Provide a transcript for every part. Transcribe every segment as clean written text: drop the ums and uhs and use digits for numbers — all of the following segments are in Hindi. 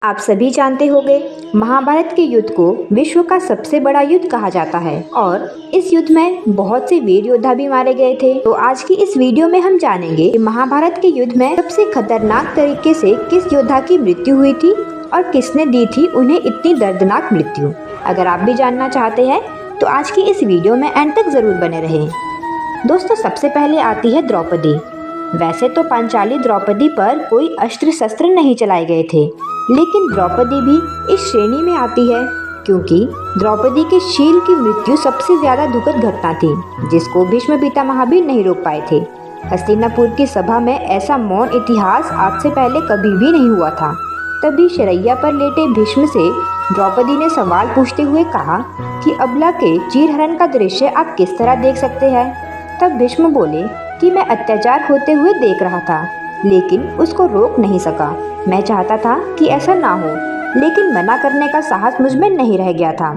आप सभी जानते होंगे महाभारत के युद्ध को विश्व का सबसे बड़ा युद्ध कहा जाता है और इस युद्ध में बहुत से वीर योद्धा भी मारे गए थे। तो आज की इस वीडियो में हम जानेंगे कि महाभारत के युद्ध में सबसे खतरनाक तरीके से किस योद्धा की मृत्यु हुई थी और किसने दी थी उन्हें इतनी दर्दनाक मृत्यु। अगर आप भी जानना चाहते हैं तो आज की इस वीडियो में एंड तक जरूर बने रहें। दोस्तों, सबसे पहले आती है द्रौपदी। वैसे तो पांचाली द्रौपदी पर कोई अस्त्र शस्त्र नहीं चलाए गए थे, लेकिन द्रौपदी भी इस श्रेणी में आती है क्योंकि द्रौपदी के शील की मृत्यु सबसे ज्यादा दुखद घटना थी, जिसको भीष्म पितामह भी नहीं रोक पाए थे। हस्तिनापुर की सभा में ऐसा मौन इतिहास आज से पहले कभी भी नहीं हुआ था। तभी शरैया पर लेटे भीष्म से द्रौपदी ने सवाल पूछते हुए कहा कि अबला के चीरहरण का दृश्य आप किस तरह देख सकते हैं। तब भीष्म बोले कि मैं अत्याचार होते हुए देख रहा था, लेकिन उसको रोक नहीं सका। मैं चाहता था कि ऐसा ना हो, लेकिन मना करने का साहस मुझ में नहीं रह गया था।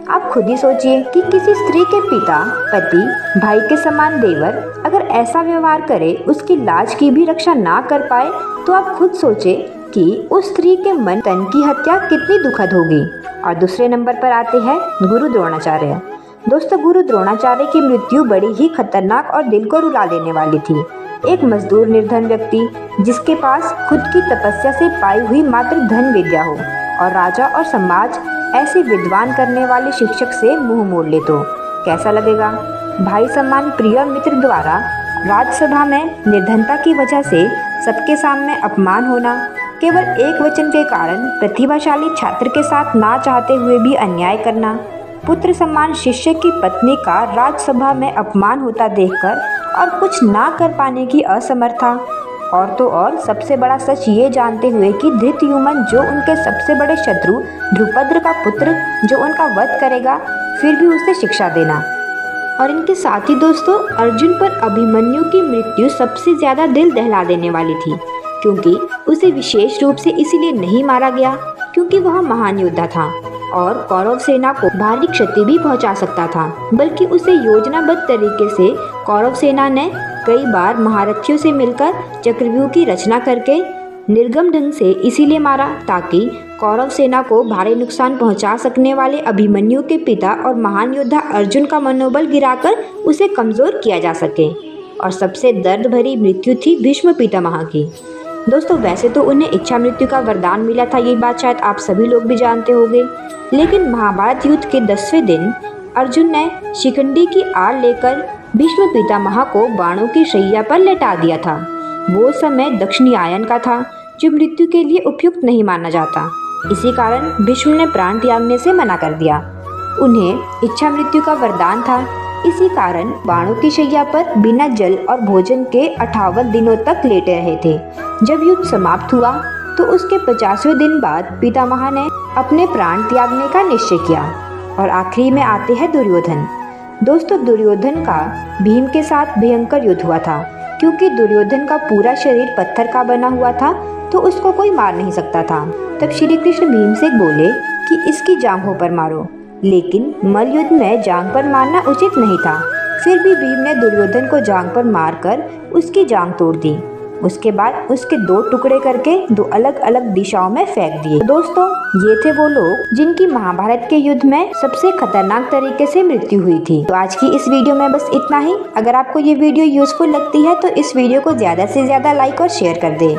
आप खुद ही सोचिए कि किसी स्त्री के पिता, पति, भाई के समान देवर अगर ऐसा व्यवहार करे, उसकी लाज की भी रक्षा ना कर पाए, तो आप खुद सोचे कि उस स्त्री के मन तन की हत्या कितनी दुखद होगी। और दूसरे नंबर पर आते हैं गुरु द्रोणाचार्य। दोस्तों, गुरु द्रोणाचार्य की मृत्यु बड़ी ही खतरनाक और दिल को रुला देने वाली थी। एक मजदूर निर्धन व्यक्ति जिसके पास खुद की तपस्या से पाई हुई मात्र धन विद्या हो और राजा और समाज ऐसे विद्वान करने वाले शिक्षक से मुंह मोड़ ले तो कैसा लगेगा। भाई समान प्रिय मित्र द्वारा राजसभा में निर्धनता की वजह से सबके सामने अपमान होना, केवल एक वचन के कारण प्रतिभाशाली छात्र के साथ ना चाहते हुए भी अन्याय करना, पुत्र समान शिष्य की पत्नी का राजसभा में अपमान होता देखकर और कुछ ना कर पाने की असमर्थता, और तो और सबसे बड़ा सच ये जानते हुए कि धृतयुम्न जो उनके सबसे बड़े शत्रु द्रुपद का पुत्र जो उनका वध करेगा, फिर भी उसे शिक्षा देना। और इनके साथ ही दोस्तों, अर्जुन पर अभिमन्यु की मृत्यु सबसे ज्यादा दिल दहला देने वाली थी, क्योंकि उसे विशेष रूप से इसीलिए नहीं मारा गया क्योंकि वह महान योद्धा था और कौरव सेना को भारी क्षति भी पहुंचा सकता था, बल्कि उसे योजनाबद्ध तरीके से कौरव सेना ने कई बार महारथियों से मिलकर चक्रव्यूह की रचना करके निर्गम ढंग से इसीलिए मारा ताकि कौरव सेना को भारी नुकसान पहुंचा सकने वाले अभिमन्यु के पिता और महान योद्धा अर्जुन का मनोबल गिराकर उसे कमजोर किया जा सके। और सबसे दर्द भरी मृत्यु थी भीष्म पितामह की। दोस्तों, वैसे तो उन्हें इच्छा मृत्यु का वरदान मिला था, ये बात शायद आप सभी लोग भी जानते होंगे, लेकिन महाभारत युद्ध के 10वें दिन अर्जुन ने शिखंडी की आड़ लेकर भीष्म पितामह को बाणों की शैया पर लेटा दिया था। वो समय दक्षिणायन का था जो मृत्यु के लिए उपयुक्त नहीं माना जाता। इसी कारण भीष्म ने प्राण त्यागने से मना कर दिया। उन्हें इच्छा मृत्यु का वरदान था, इसी कारण बाणों की शैया पर बिना जल और भोजन के 58 दिनों तक लेटे रहे थे। जब युद्ध समाप्त हुआ तो उसके 50वें दिन बाद पितामह ने अपने प्राण त्यागने का निश्चय किया। और आखिरी में आते हैं दुर्योधन। दोस्तों, दुर्योधन का भीम के साथ भयंकर युद्ध हुआ था, क्योंकि दुर्योधन का पूरा शरीर पत्थर का बना हुआ था, तो उसको कोई मार नहीं सकता था। तब श्री कृष्ण भीम से बोले कि इसकी जांघों पर मारो, लेकिन मल्ल युद्ध में जांघ पर मारना उचित नहीं था। फिर भी भीम ने दुर्योधन को जांघ पर मारकर उसकी जांघ तोड़ दी। उसके बाद उसके 2 टुकड़े करके 2 अलग अलग दिशाओं में फेंक दिए। दोस्तों, ये थे वो लोग जिनकी महाभारत के युद्ध में सबसे खतरनाक तरीके से मृत्यु हुई थी। तो आज की इस वीडियो में बस इतना ही। अगर आपको ये वीडियो यूजफुल लगती है तो इस वीडियो को ज्यादा से ज्यादा लाइक और शेयर कर दें।